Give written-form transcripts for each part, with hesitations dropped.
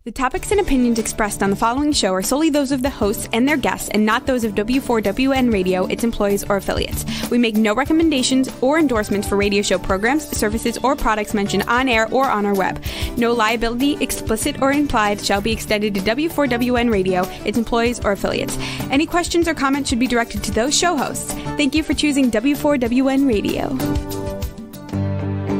The topics and opinions expressed on the following show are solely those of the hosts and their guests and not those of W4WN Radio, its employees, or affiliates. We make no recommendations or endorsements for radio show programs, services, or products mentioned on air or on our web. No liability, explicit or implied, shall be extended to W4WN Radio, its employees, or affiliates. Any questions or comments should be directed to those show hosts. Thank you for choosing W4WN Radio.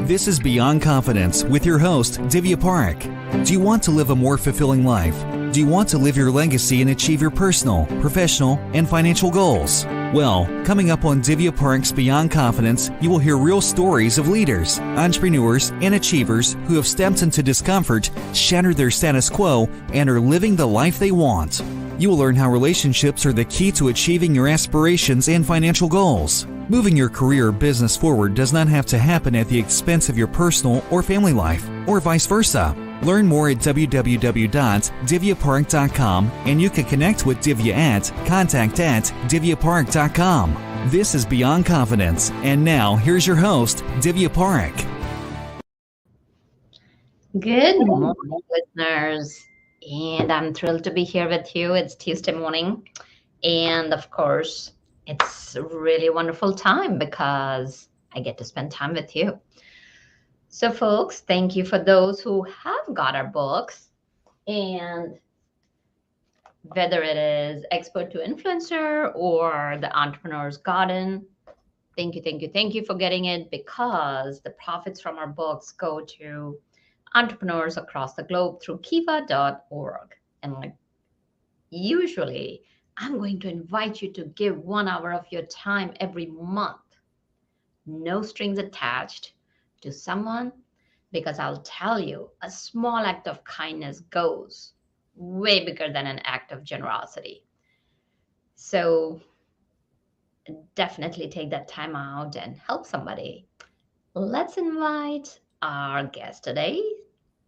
This is Beyond Confidence with your host, Divya Parekh. Do you want to live a more fulfilling life? Do you want to live your legacy and achieve your personal, professional, and financial goals? Well, coming up on Divya Parekh's Beyond Confidence, you will hear real stories of leaders, entrepreneurs, and achievers who have stepped into discomfort, shattered their status quo, and are living the life they want. You will learn how relationships are the key to achieving your aspirations and financial goals. Moving your career or business forward does not have to happen at the expense of your personal or family life, or vice versa. Learn more at www.divyaparekh.com, and you can connect with Divya at contact@divyaparekh.com. This is Beyond Confidence, and now here's your host, Divya Parekh. Good morning, listeners, and I'm thrilled to be here with you. It's Tuesday morning, and of course, it's a really wonderful time because I get to spend time with you. So folks, thank you for those who have got our books, and whether it is Expert to Influencer or The Entrepreneur's Garden, thank you for getting it, because the profits from our books go to entrepreneurs across the globe through kiva.org. And usually I'm going to invite you to give 1 hour of your time every month, no strings attached, to someone, because I'll tell you, a small act of kindness goes way bigger than an act of generosity. So definitely take that time out and help somebody. Let's invite our guest today,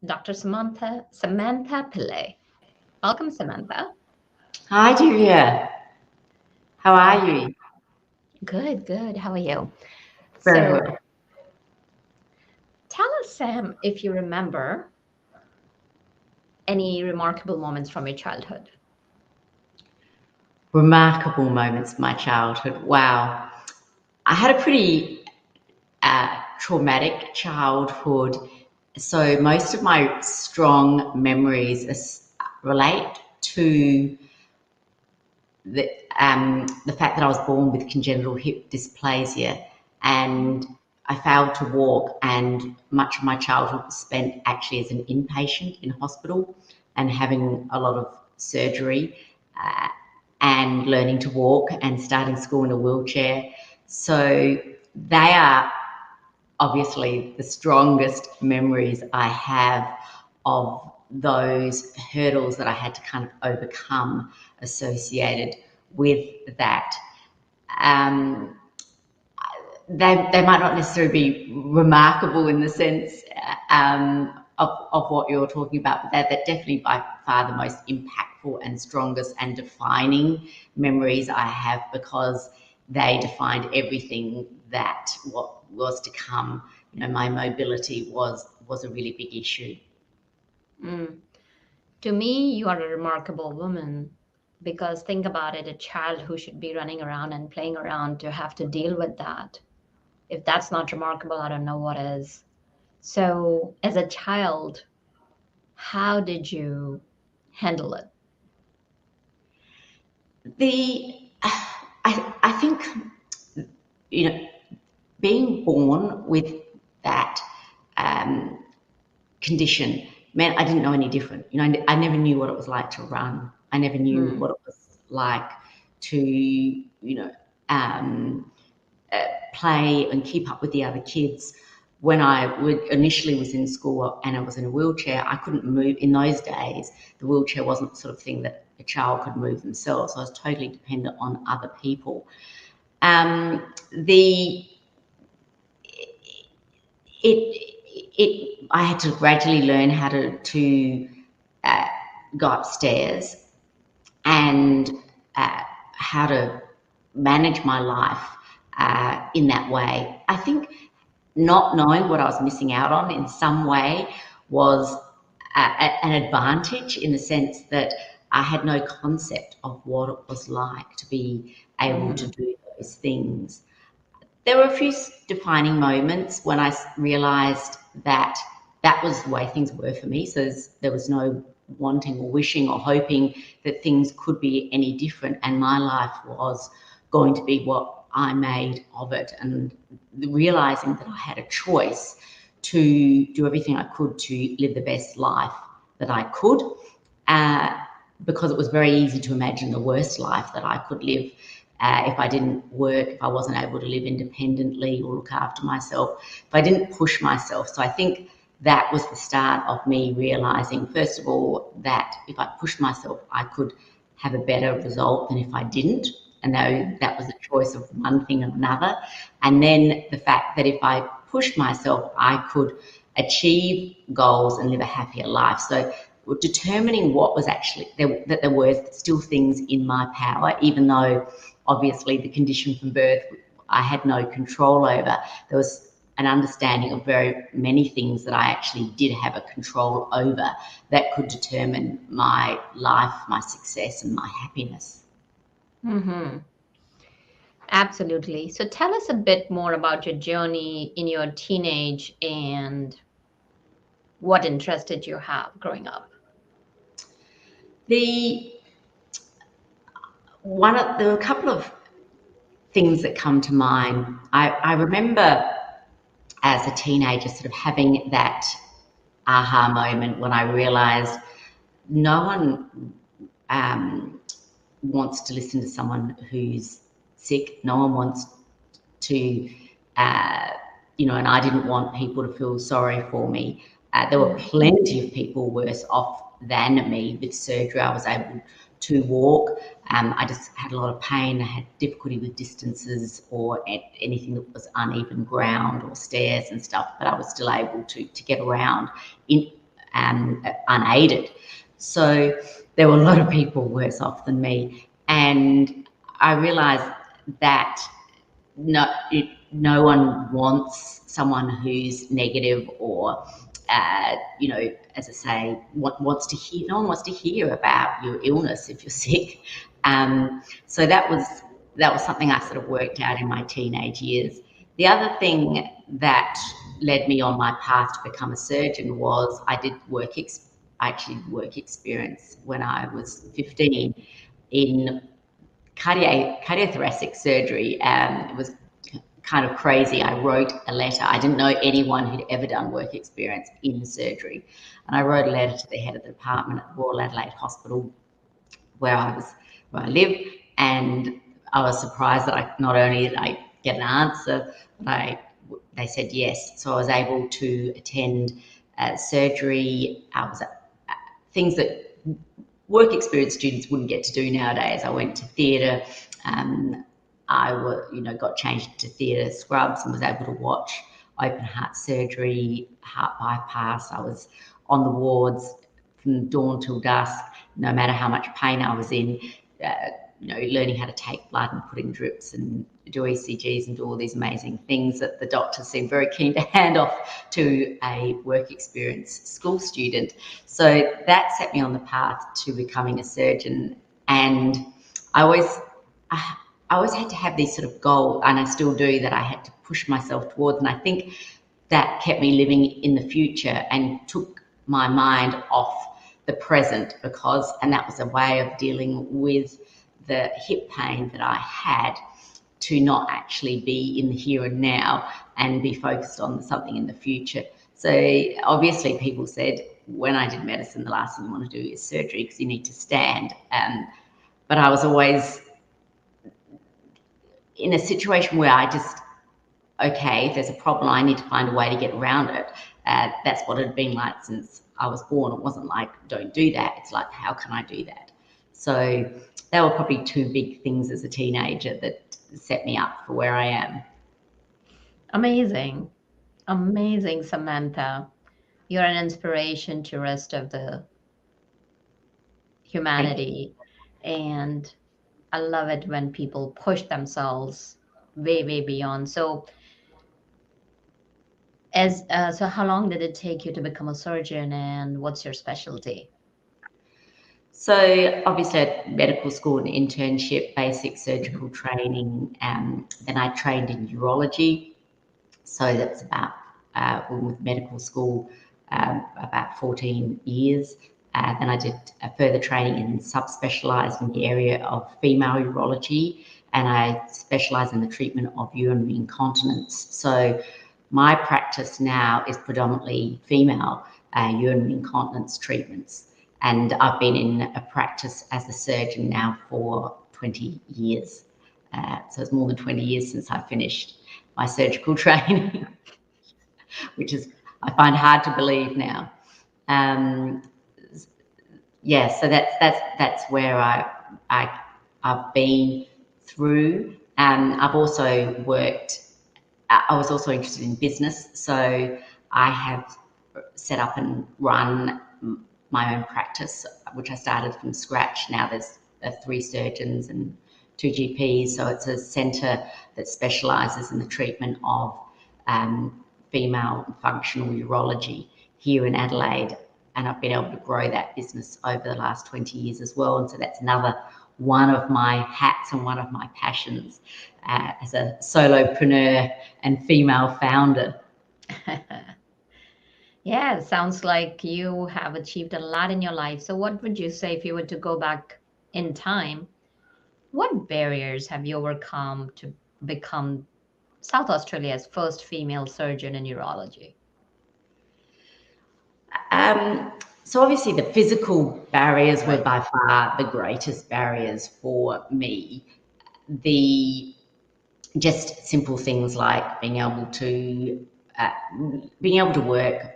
Dr. Samantha Pillay. Welcome, Samantha. Hi, Divya. How are you? Good. How are you? Very well. Tell us, Sam, if you remember any remarkable moments from your childhood. Remarkable moments of my childhood. Wow. I had a pretty traumatic childhood. So most of my strong memories relate to the fact that I was born with congenital hip dysplasia, and I failed to walk, and much of my childhood was spent actually as an inpatient in hospital and having a lot of surgery and learning to walk and starting school in a wheelchair. So they are obviously the strongest memories I have of those hurdles that I had to kind of overcome associated with that. They might not necessarily be remarkable in the sense of what you're talking about, but they're definitely by far the most impactful and strongest and defining memories I have, because they defined everything that what was to come. You know, my mobility was a really big issue. To me, you are a remarkable woman, because think about it, a child who should be running around and playing around to have to deal with that. If that's not remarkable, I don't know what is. So as a child, how did you handle it? I think, you know, being born with that condition meant I didn't know any different. You know, I never knew what it was like to run. I never knew what it was like to, you know, play and keep up with the other kids. When I initially was in school and I was in a wheelchair, I couldn't move. In those days, the wheelchair wasn't the sort of thing that a child could move themselves. So I was totally dependent on other people. I had to gradually learn how to go upstairs and how to manage my life in that way. I think not knowing what I was missing out on in some way was an advantage in the sense that I had no concept of what it was like to be able to do those things. There were a few defining moments when I realised that that was the way things were for me. So there was no wanting or wishing or hoping that things could be any different, and my life was going to be what I made of it. And realising that I had a choice to do everything I could to live the best life that I could, because it was very easy to imagine the worst life that I could live if I didn't work, if I wasn't able to live independently or look after myself, if I didn't push myself. So I think that was the start of me realising, first of all, that if I pushed myself, I could have a better result than if I didn't. And that was a choice of one thing or another. And then the fact that if I pushed myself, I could achieve goals and live a happier life. So determining what was actually that there were still things in my power, even though obviously the condition from birth I had no control over. There was an understanding of very many things that I actually did have a control over that could determine my life, my success, and my happiness. Absolutely. So tell us a bit more about your journey in your teenage and what interest did you have growing up? There were a couple of things that come to mind. I remember as a teenager sort of having that aha moment when I realised no one wants to listen to someone who's sick. No one wants to, and I didn't want people to feel sorry for me. There were plenty of people worse off than me with surgery. I was able to walk. I just had a lot of pain. I had difficulty with distances or anything that was uneven ground or stairs and stuff, but I was still able to get around unaided. So there were a lot of people worse off than me. And I realised that no one wants someone who's negative or, as I say, wants to hear. No one wants to hear about your illness if you're sick. So that was something I sort of worked out in my teenage years. The other thing that led me on my path to become a surgeon was I actually did work experience when I was 15 in cardiothoracic surgery. It was kind of crazy. I wrote a letter. I didn't know anyone who'd ever done work experience in surgery. And I wrote a letter to the head of the department at Royal Adelaide Hospital where I live. And I was surprised that not only did I get an answer, but they said yes. So I was able to attend surgery. I was things that work experience students wouldn't get to do nowadays. I went to theatre. I got changed to theatre scrubs and was able to watch open heart surgery, heart bypass. I was on the wards from dawn till dusk, no matter how much pain I was in, learning how to take blood and put in drips and do ECGs and do all these amazing things that the doctors seem very keen to hand off to a work experience school student. So that set me on the path to becoming a surgeon. And I always had to have these sort of goals, and I still do, that I had to push myself towards. And I think that kept me living in the future and took my mind off the present, and that was a way of dealing with the hip pain that I had, to not actually be in the here and now and be focused on something in the future. So obviously people said when I did medicine, the last thing you want to do is surgery because you need to stand. But I was always in a situation where okay, if there's a problem, I need to find a way to get around it. That's what it had been like since I was born. It wasn't like, don't do that. It's like, how can I do that? So they were probably two big things as a teenager that set me up for where I am. Amazing. Amazing, Samantha. You're an inspiration to the rest of the humanity. And I love it when people push themselves way, way beyond. So So how long did it take you to become a surgeon, and what's your specialty? So obviously at medical school, an internship, basic surgical training, then I trained in urology. So that's about, with medical school, about 14 years. Then I did a further training and subspecialised in the area of female urology, and I specialise in the treatment of urinary incontinence. So my practice now is predominantly female urinary incontinence treatments. And I've been in a practice as a surgeon now for 20 years. So it's more than 20 years since I finished my surgical training, which is, I find hard to believe now. Yeah, so that's where I've been through. I've also worked. I was also interested in business, so I have set up and run my own practice, which I started from scratch. Now there's 3 surgeons and 2 GPs, so it's a centre that specialises in the treatment of female functional urology here in Adelaide, and I've been able to grow that business over the last 20 years as well. And so that's another one of my hats and one of my passions as a solopreneur and female founder. Yeah, it sounds like you have achieved a lot in your life. So what would you say if you were to go back in time? What barriers have you overcome to become South Australia's first female surgeon in urology? So obviously the physical barriers were Right. by far the greatest barriers for me. The just simple things like being able to work,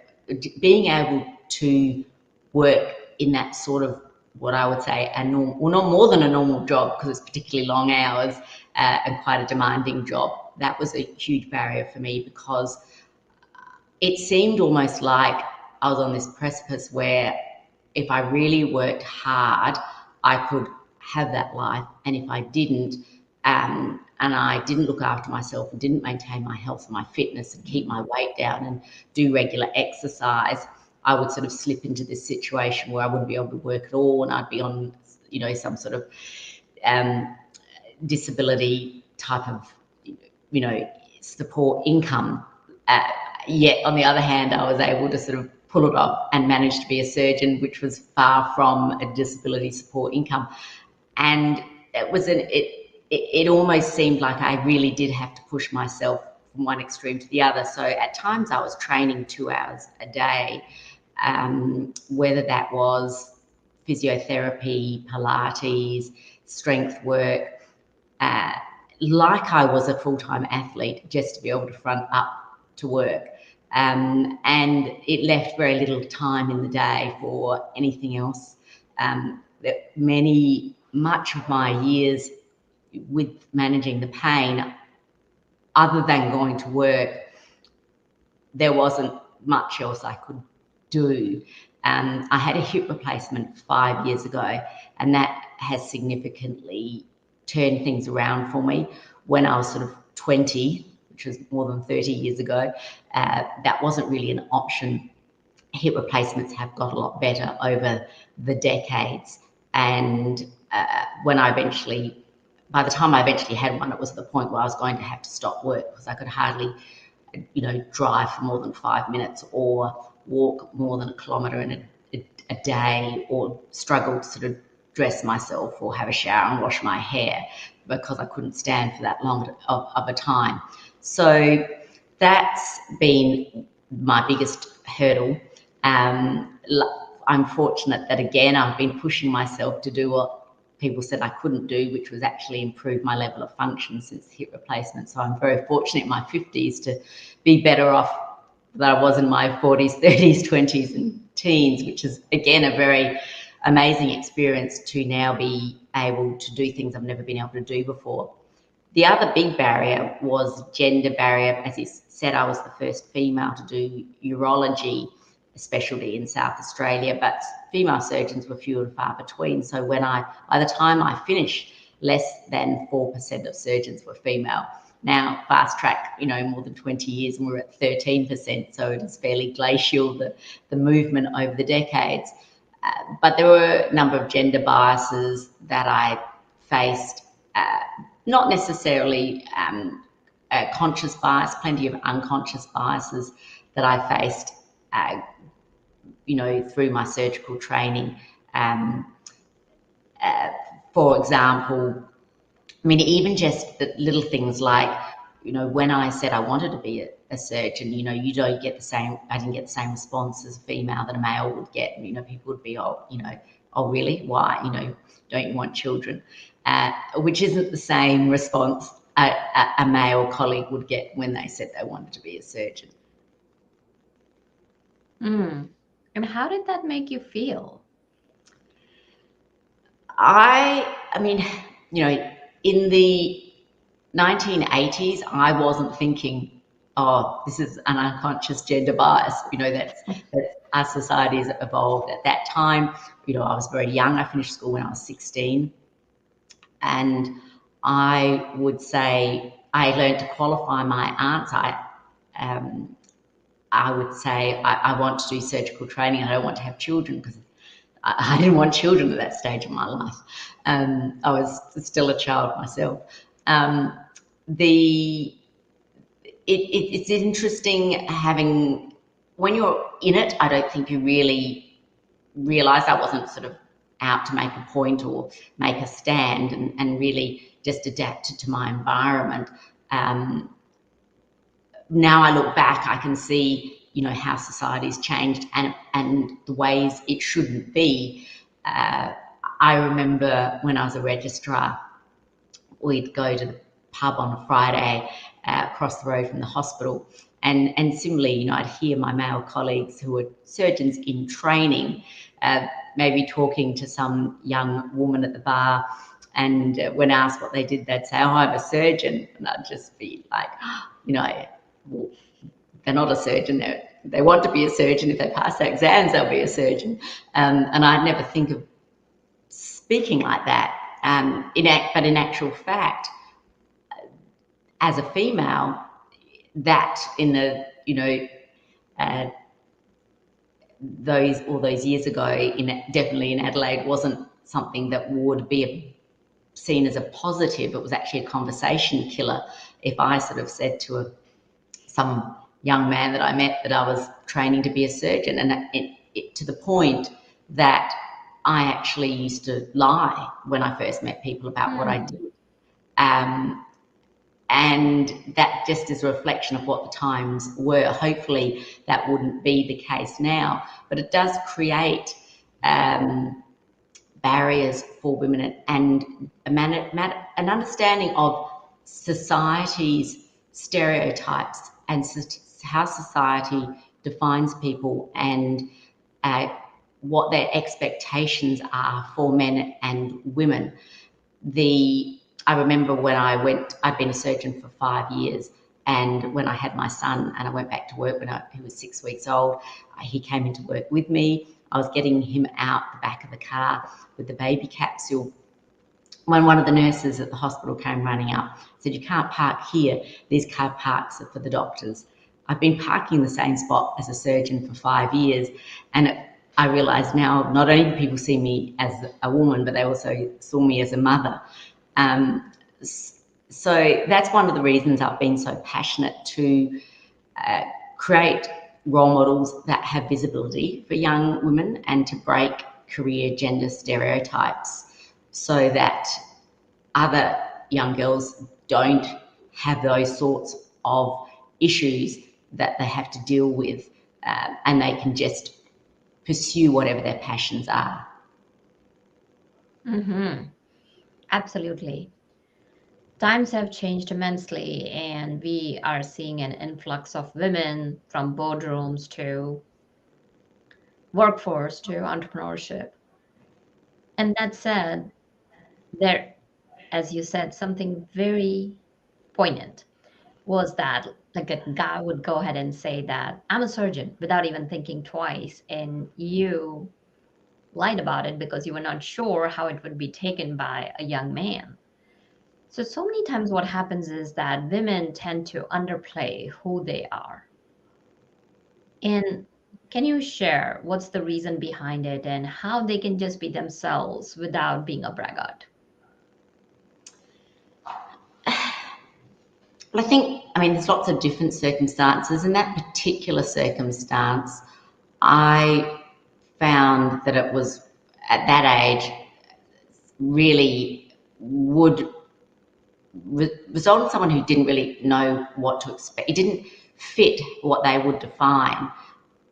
being able to work in that sort of what I would say a normal, well, not more than a normal job because it's particularly long hours and quite a demanding job. That was a huge barrier for me because it seemed almost like I was on this precipice where if I really worked hard, I could have that life. And if I didn't, and I didn't look after myself and didn't maintain my health and my fitness and keep my weight down and do regular exercise, I would sort of slip into this situation where I wouldn't be able to work at all, and I'd be on, some sort of disability type of, support income. Yet on the other hand, I was able to sort of pull it off and manage to be a surgeon, which was far from a disability support income. And it almost seemed like I really did have to push myself from one extreme to the other. So at times I was training 2 hours a day, whether that was physiotherapy, Pilates, strength work, like I was a full-time athlete, just to be able to front up to work. And it left very little time in the day for anything else. Much of my years with managing the pain, other than going to work, there wasn't much else I could do. I had a hip replacement 5 years ago, and that has significantly turned things around for me. When I was sort of 20, which was more than 30 years ago, that wasn't really an option. Hip replacements have got a lot better over the decades. And by the time I eventually had one, it was at the point where I was going to have to stop work because I could hardly, drive for more than 5 minutes or walk more than a kilometre in a day, or struggle to sort of dress myself or have a shower and wash my hair because I couldn't stand for that long of a time. So that's been my biggest hurdle. I'm fortunate that, again, I've been pushing myself to do what people said I couldn't do, which was actually improve my level of function since hip replacement. So I'm very fortunate in my 50s to be better off than I was in my 40s, 30s, 20s and teens, which is, again, a very amazing experience to now be able to do things I've never been able to do before. The other big barrier was gender barrier. As you said, I was the first female to do urology specialty in South Australia, but female surgeons were few and far between. So by the time I finished, less than 4% of surgeons were female. now fast track, more than 20 years, and we're at 13%. So it is fairly glacial, the movement over the decades. But there were a number of gender biases that I faced, not necessarily conscious bias, plenty of unconscious biases that I faced, through my surgical training. For example, even just the little things like, when I said I wanted to be a surgeon, I didn't get the same response as a female that a male would get. People would be, oh, really? Why? Don't you want children? Which isn't the same response a male colleague would get when they said they wanted to be a surgeon. And how did that make you feel? In the 1980s, I wasn't thinking, oh, this is an unconscious gender bias. That's our society has evolved. At that time, I was very young. I finished school when I was 16. And I would say I learned to qualify my answer. I would say I want to do surgical training. I don't want to have children, because I didn't want children at that stage of my life. I was still a child myself. It's interesting when you're in it, I don't think you really realise. I wasn't sort of out to make a point or make a stand, and really just adapted to my environment. Now I look back, I can see, how society's changed and the ways it shouldn't be. I remember when I was a registrar, we'd go to the pub on a Friday across the road from the hospital, and similarly, I'd hear my male colleagues who were surgeons in training, maybe talking to some young woman at the bar, and when asked what they did, they'd say, oh, I'm a surgeon. And I'd just be like, well, they're not a surgeon. They want to be a surgeon. If they pass their exams, they'll be a surgeon. And I'd never think of speaking like that. But in actual fact, as a female, that in the, all those years ago, definitely in Adelaide, wasn't something that would be seen as a positive. It was actually a conversation killer. If I sort of said to some young man that I met that I was training to be a surgeon, and to the point that I actually used to lie when I first met people about what I did. And that just is a reflection of what the times were. Hopefully that wouldn't be the case now, but it does create barriers for women, and an understanding of society's stereotypes and how society defines people, and what their expectations are for men and women. I remember when I'd been a surgeon for 5 years, and when I had my son and I went back to work when he was 6 weeks old, he came into work with me. I was getting him out the back of the car with the baby capsule, when one of the nurses at the hospital came running up, said, you can't park here. These car parks are for the doctors. I've been parking in the same spot as a surgeon for 5 years, and I realise now not only do people see me as a woman, but they also saw me as a mother. So that's one of the reasons I've been so passionate to create role models that have visibility for young women, and to break career gender stereotypes, so that other young girls don't have those sorts of issues that they have to deal with, and they can just pursue whatever their passions are. Absolutely. Times have changed immensely, and we are seeing an influx of women from boardrooms to workforce to entrepreneurship. And that said, there, as you said, something very poignant was that, like, a guy would go ahead and say that I'm a surgeon without even thinking twice, and you lied about it because you were not sure how it would be taken by a young man. So many times what happens is that women tend to underplay who they are. And can you share what's the reason behind it and how they can just be themselves without being a braggart? Well, I mean, there's lots of different circumstances. In that particular circumstance, I found that it was at that age really would result in someone who didn't really know what to expect. It didn't fit what they would define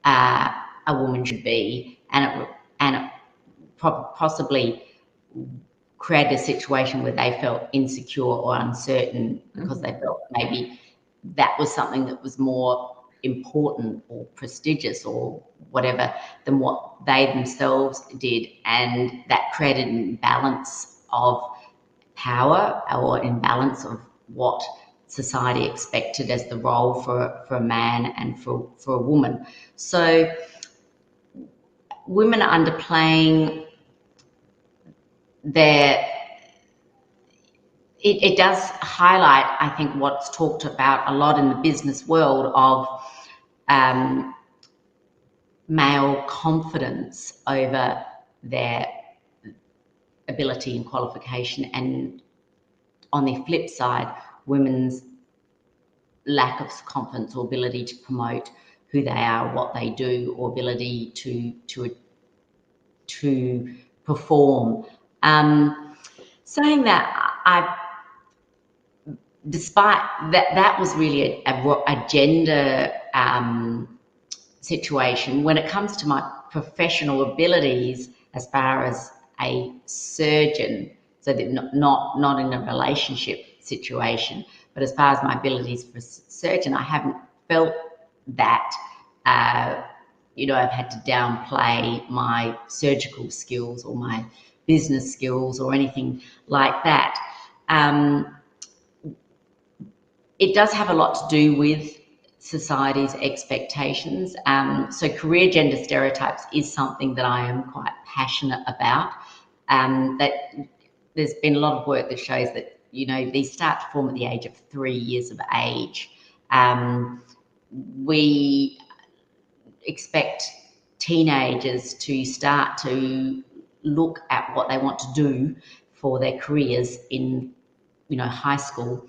a woman should be, and it possibly created a situation where they felt insecure or uncertain because they felt maybe that was something that was more important or prestigious or whatever than what they themselves did, and that created an imbalance of power or imbalance of what society expected as the role for a man and for a woman. So women are underplaying their it does highlight, I think, what's talked about a lot in the business world of male confidence over their ability and qualification, and on the flip side, women's lack of confidence or ability to promote who they are, what they do, or ability to perform. Saying that, despite that was really a gender situation. When it comes to my professional abilities as far as a surgeon, so that not in a relationship situation, but as far as my abilities for a surgeon, I haven't felt that I've had to downplay my surgical skills or my business skills or anything like that. It does have a lot to do with society's expectations. So career gender stereotypes is something that I am quite passionate about. That there's been a lot of work that shows that, these start to form at the age of 3 years of age. We expect teenagers to start to look at what they want to do for their careers in, high school.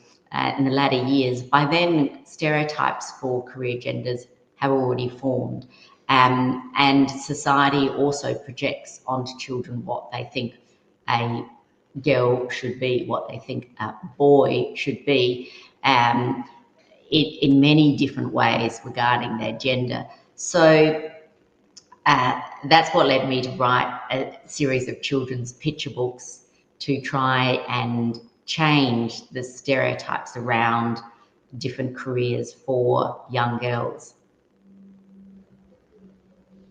In the latter years. By then, stereotypes for career genders have already formed, and society also projects onto children what they think a girl should be, what they think a boy should be, in many different ways regarding their gender. So that's what led me to write a series of children's picture books to try and change the stereotypes around different careers for young girls.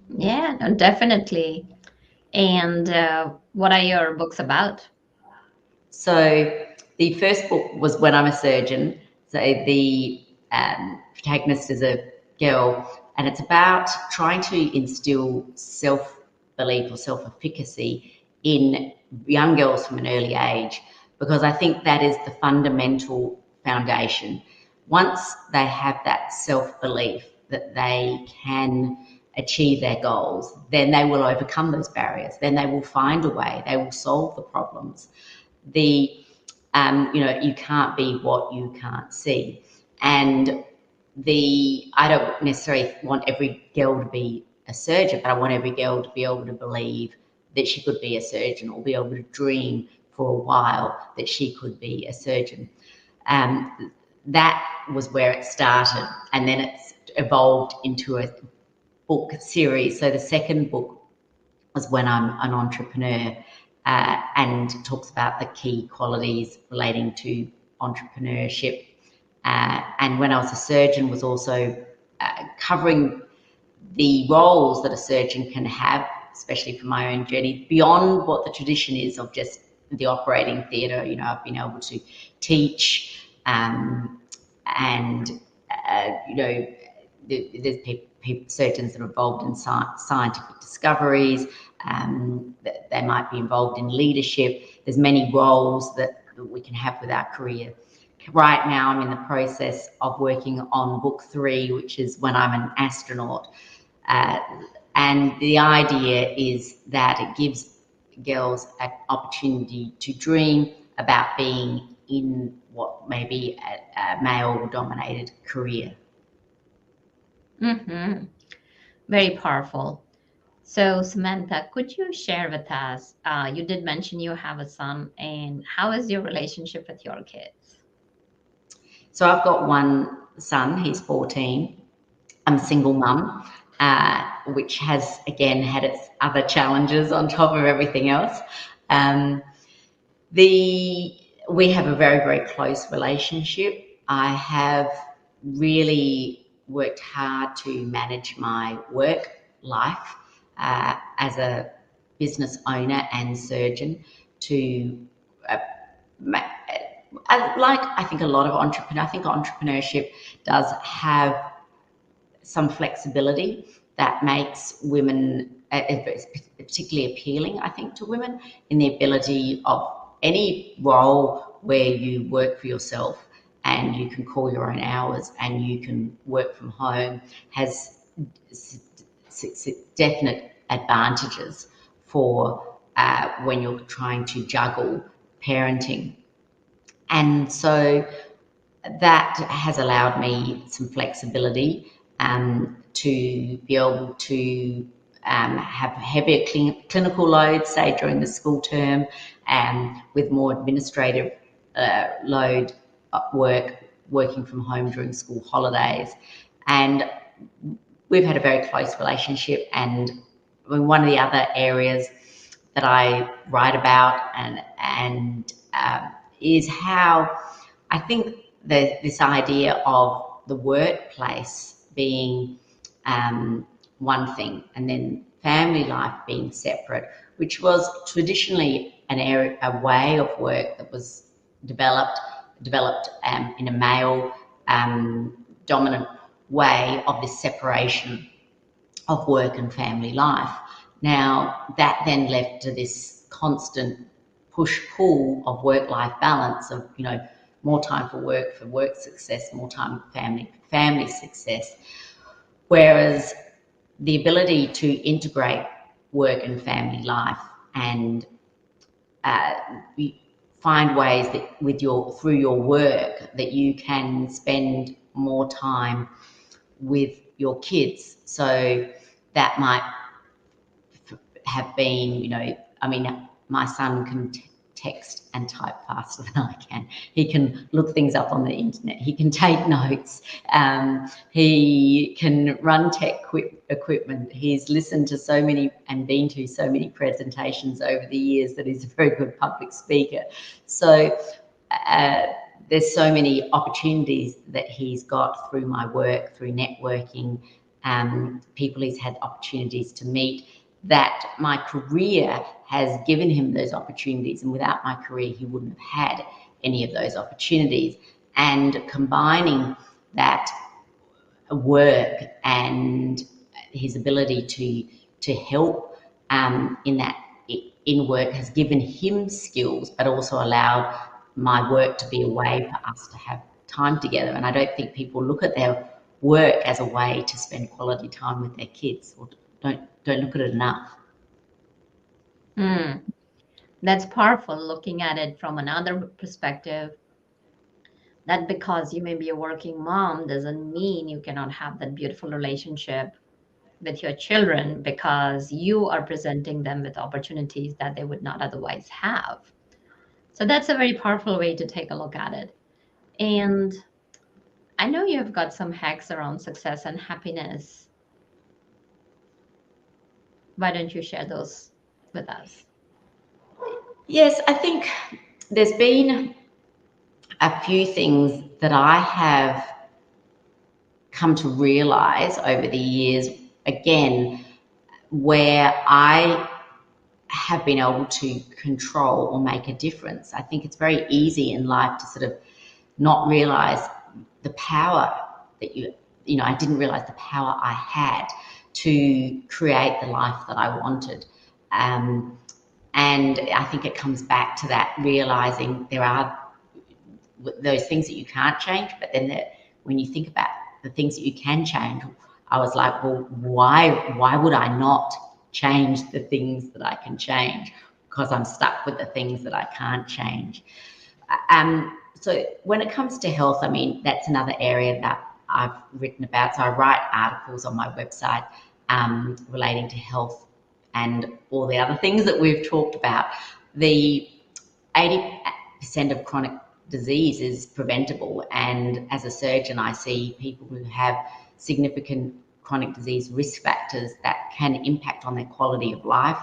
Yeah, no, definitely. And what are your books about? So the first book was When I'm a Surgeon. So the protagonist is a girl, and it's about trying to instill self-belief or self-efficacy in young girls from an early age, because I think that is the fundamental foundation. Once they have that self-belief that they can achieve their goals, then they will overcome those barriers. Then they will find a way. They will solve the problems. You can't be what you can't see. And I don't necessarily want every girl to be a surgeon, but I want every girl to be able to believe that she could be a surgeon, or be able to dream for a while that she could be a surgeon. That was where it started, and then it's evolved into a book series. So the second book was When I'm an Entrepreneur, and talks about the key qualities relating to entrepreneurship. And When I Was a Surgeon was also covering the roles that a surgeon can have, especially from my own journey, beyond what the tradition is of just the operating theatre. I've been able to teach, there's surgeons that are involved in scientific discoveries, that they might be involved in leadership. There's many roles that we can have with our career. Right now, I'm in the process of working on book 3, which is when I'm an astronaut. And the idea is that it gives girls an opportunity to dream about being in what may be a male-dominated career. Mm-hmm. Very powerful. So, Samantha, could you share with us? You did mention you have a son, and how is your relationship with your kids? So I've got one son, he's 14. I'm a single mum, which has, again, had its other challenges on top of everything else. Um, we have a very, very close relationship. I have really worked hard to manage my work life as a business owner and surgeon to like I think a lot of entrepreneurs, I think entrepreneurship does have some flexibility that makes women particularly appealing, I think, to women in the ability of any role where you work for yourself and you can call your own hours and you can work from home has definite advantages for when you're trying to juggle parenting. And so that has allowed me some flexibility to be able to have heavier clinical loads, say during the school term, and with more administrative load working from home during school holidays. And we've had a very close relationship. And one of the other areas that I write about and is how I think this idea of the workplace being one thing and then family life being separate, which was traditionally a way of work that was developed in a male dominant way of this separation of work and family life. Now that then left to this constant push-pull of work-life balance of, more time for work success, more time for family success. Whereas the ability to integrate work and family life and find ways that through your work that you can spend more time with your kids. So that might have been, my son can text and type faster than I can. He can look things up on the internet. He can take notes. He can run tech equipment. He's listened to so many and been to so many presentations over the years that he's a very good public speaker. So there's so many opportunities that he's got through my work, through networking, people he's had opportunities to meet, that my career has given him those opportunities. And without my career, he wouldn't have had any of those opportunities. And combining that work and his ability to help in work has given him skills, but also allowed my work to be a way for us to have time together. And I don't think people look at their work as a way to spend quality time with their kids, or don't look at it enough. That's powerful, looking at it from another perspective, that because you may be a working mom doesn't mean you cannot have that beautiful relationship with your children, because you are presenting them with opportunities that they would not otherwise have. So that's a very powerful way to take a look at it. And I know you have got some hacks around success and happiness. Why don't you share those with us? Yes, I think there's been a few things that I have come to realize over the years, again, where I have been able to control or make a difference. I think it's very easy in life to sort of not realize the power that I didn't realize the power I had to create the life that I wanted. And I think it comes back to that, realizing there are those things that you can't change, but then when you think about the things that you can change, I was like, well, why would I not change the things that I can change? Because I'm stuck with the things that I can't change. So when it comes to health, I mean, that's another area that I've written about. So I write articles on my website relating to health and all the other things that we've talked about. The 80% of chronic disease is preventable, and as a surgeon, I see people who have significant chronic disease risk factors that can impact on their quality of life.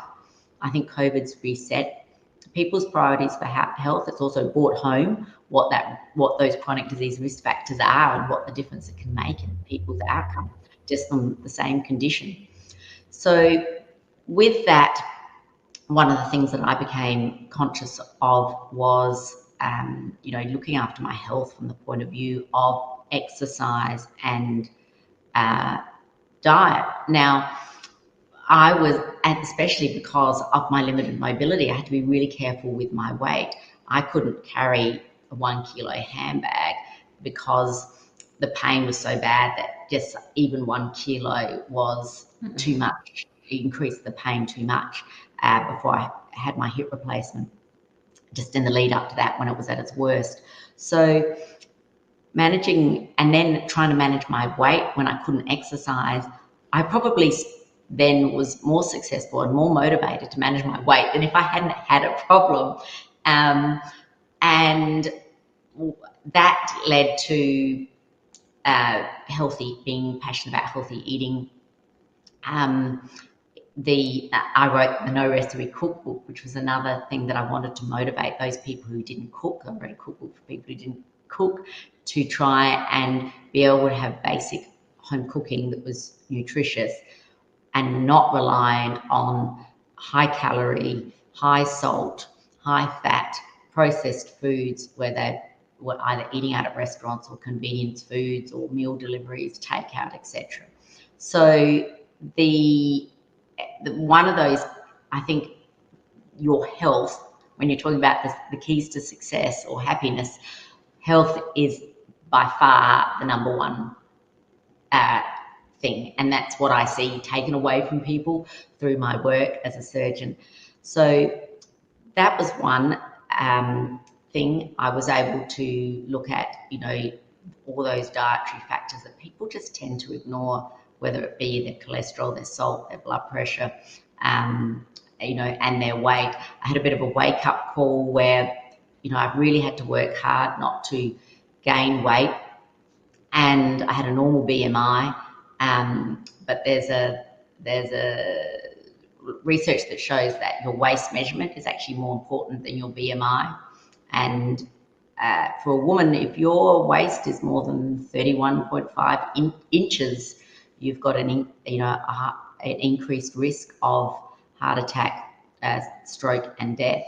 I think COVID's reset people's priorities for health. It's also brought home what those chronic disease risk factors are and what the difference it can make in people's outcome just from the same condition. So with that, one of the things that I became conscious of was, looking after my health from the point of view of exercise and diet. Now, and especially because of my limited mobility, I had to be really careful with my weight. I couldn't carry a 1 kilo handbag because the pain was so bad that just even 1 kilo was too much. It increased the pain too much before I had my hip replacement, just in the lead up to that when it was at its worst. So managing and then trying to manage my weight when I couldn't exercise, I probably then was more successful and more motivated to manage my weight than if I hadn't had a problem. And that led to being passionate about healthy eating. I wrote the No Recipe Cookbook, which was another thing that I wanted to motivate those people who didn't cook. I wrote a cookbook for people who didn't cook to try and be able to have basic home cooking that was nutritious and not reliant on high calorie, high salt, high fat, processed foods where they were either eating out at restaurants or convenience foods or meal deliveries, takeout, etc. So the one of those, I think, your health, when you're talking about the keys to success or happiness, health is by far the number one thing, and that's what I see taken away from people through my work as a surgeon. So that was one thing. I was able to look at, all those dietary factors that people just tend to ignore, whether it be their cholesterol, their salt, their blood pressure, and their weight. I had a bit of a wake-up call where, I really had to work hard not to gain weight, and I had a normal BMI, but there's a research that shows that your waist measurement is actually more important than your BMI. And for a woman, if your waist is more than 31.5 inches, you've got an increased risk of heart attack, stroke, and death.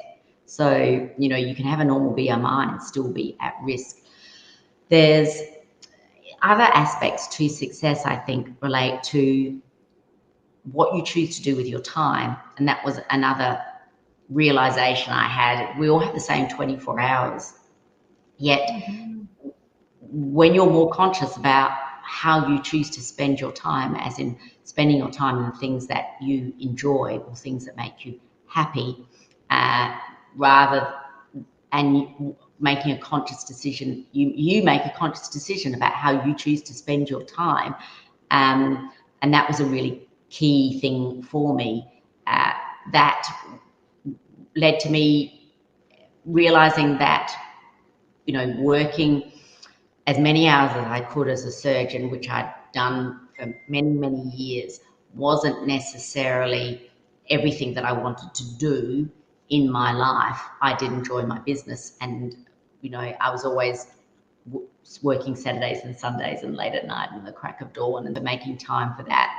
So, you can have a normal BMI and still be at risk. There's other aspects to success, I think, relate to what you choose to do with your time. And that was another realization I had. We all have the same 24 hours. Yet, when you're more conscious about how you choose to spend your time, as in spending your time on things that you enjoy or things that make you happy, and making a conscious decision, you make a conscious decision about how you choose to spend your time. And that was a really key thing for me. That led to me realizing that, working as many hours as I could as a surgeon, which I'd done for many, many years, wasn't necessarily everything that I wanted to do in my life. I did enjoy my business, and I was always working Saturdays and Sundays and late at night and the crack of dawn, and making time for that,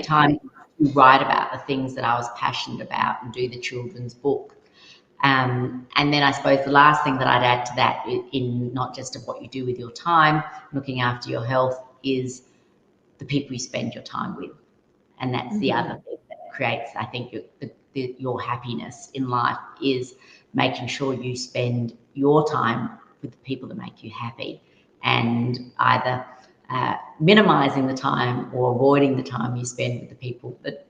time to write about the things that I was passionate about and do the children's book. And then I suppose the last thing that I'd add to that, in not just of what you do with your time, looking after your health, is the people you spend your time with. And that's the other thing that creates, I think, your happiness in life is making sure you spend your time with the people that make you happy, and either minimizing the time or avoiding the time you spend with the people that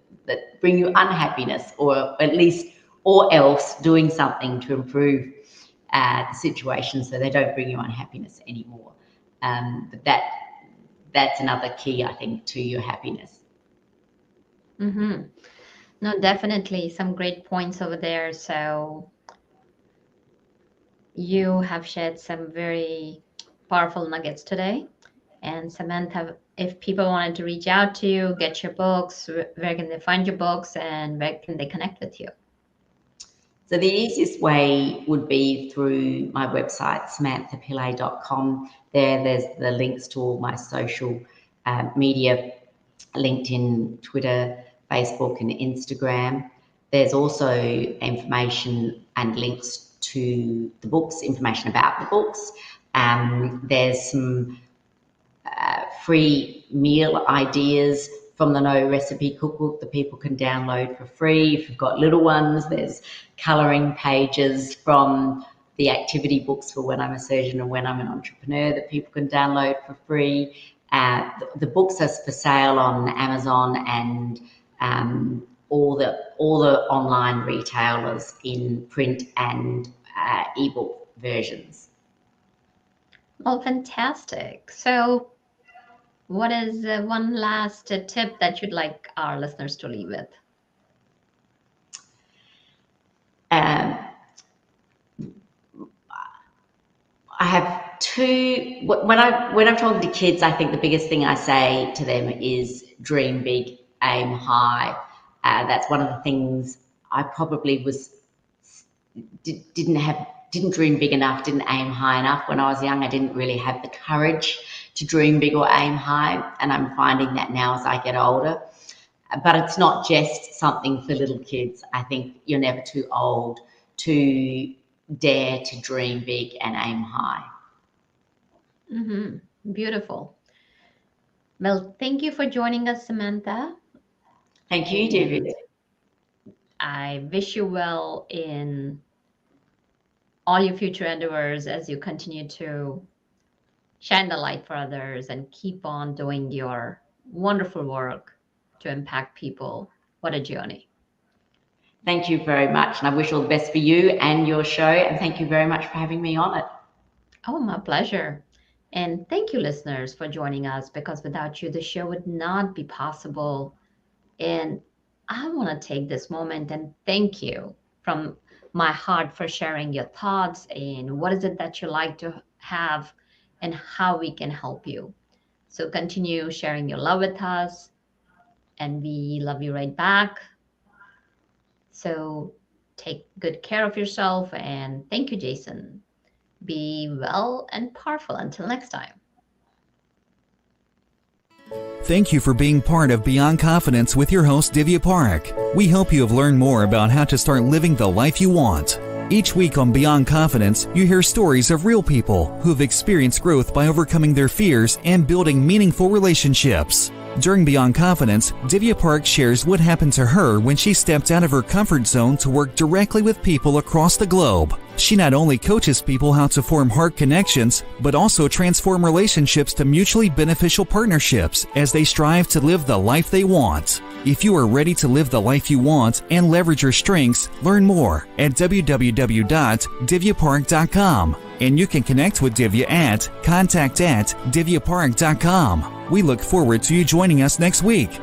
bring you unhappiness, or at least, or else doing something to improve the situation so they don't bring you unhappiness anymore. But that's another key, I think, to your happiness. Mm-hmm. No, definitely some great points over there. So you have shared some very powerful nuggets today. And Samantha, if people wanted to reach out to you, get your books, where can they find your books and where can they connect with you? So the easiest way would be through my website, samanthapillay.com. There's the links to all my social media, LinkedIn, Twitter, Facebook, and Instagram. There's also information and links to the books, information about the books. There's some free meal ideas from the No Recipe Cookbook that people can download for free. If you've got little ones, there's colouring pages from the activity books for When I'm a Surgeon and When I'm an Entrepreneur that people can download for free. The books are for sale on Amazon and all the online retailers in print and ebook versions. Well, fantastic. So what is one last tip that you'd like our listeners to leave with? I have two. When I'm talking to kids, I think the biggest thing I say to them is dream big, aim high. That's one of the things I probably didn't dream big enough, didn't aim high enough. When I was young, I didn't really have the courage to dream big or aim high, and I'm finding that now as I get older. But it's not just something for little kids. I think you're never too old to dare to dream big and aim high. Mm-hmm. Beautiful. Well, thank you for joining us, Samantha. Thank you, Divya. I wish you well in all your future endeavors as you continue to shine the light for others and keep on doing your wonderful work to impact people. What a journey. Thank you very much. And I wish all the best for you and your show. And thank you very much for having me on it. Oh, my pleasure. And thank you, listeners, for joining us, because without you, the show would not be possible. And I want to take this moment and thank you from my heart for sharing your thoughts and what is it that you like to have and how we can help you. So continue sharing your love with us, and we love you right back. So take good care of yourself, and thank you, Jason. Be well and powerful until next time. Thank you for being part of Beyond Confidence with your host, Divya Parekh. We hope you have learned more about how to start living the life you want. Each week on Beyond Confidence, you hear stories of real people who have experienced growth by overcoming their fears and building meaningful relationships. During Beyond Confidence, Divya Parekh shares what happened to her when she stepped out of her comfort zone to work directly with people across the globe. She not only coaches people how to form heart connections, but also transform relationships to mutually beneficial partnerships as they strive to live the life they want. If you are ready to live the life you want and leverage your strengths, learn more at www.divyaparekh.com. And you can connect with Divya at contact@divyaparekh.com. We look forward to you joining us next week.